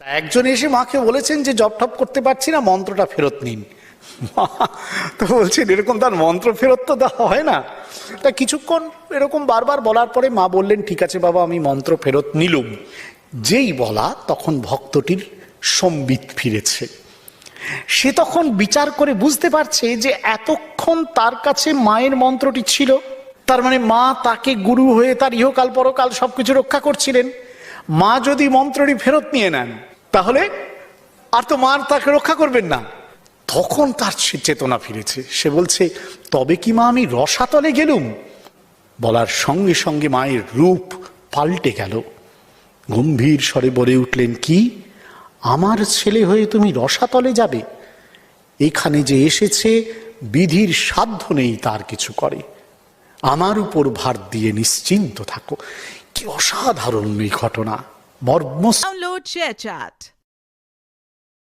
তা একজন এসে মাকে বলেছেন যে জপ টপ করতে পারছি না, মন্ত্রটা ফেরত নিন। মা তো বলছেন এরকম তার মন্ত্র ফেরত তো দেওয়া হয় না। তা কিছুক্ষণ এরকম বারবার বলার পরে মা বললেন ঠিক আছে বাবা, আমি মন্ত্র ফেরত নিলুম। যেই বলা তখন ভক্তটির সম্বিত ফিরেছে। সে তখন বিচার করে বুঝতে পারছে যে এতক্ষণ তার কাছে মায়ের মন্ত্রটি ছিল, তার মানে মা তাকে গুরু হয়ে তার ইহকাল পরকাল সবকিছু রক্ষা করছিলেন। মা যদি মন্ত্রটি ফেরত নিয়ে নেন তাহলে আর তো মার তাকে রক্ষা করবেন না। তখন তার চেতনা ফিরেছে। সে বলছে তবে কি মা আমি রসাতলে গেলুম? বলার সঙ্গে সঙ্গে মায়ের রূপ পাল্টে গেল। গম্ভীর স্বরে বলে উঠলেন, কি আমার ছেলে হয়ে তুমি রসাতলে যাবে? এখানে যে এসেছে বিধির সাধ্য নেই তার কিছু করে, আমার উপর ভার দিয়ে নিশ্চিন্ত থাকো। কি অসাধারণ এই ঘটনা, মর্ম। Download ShareChat.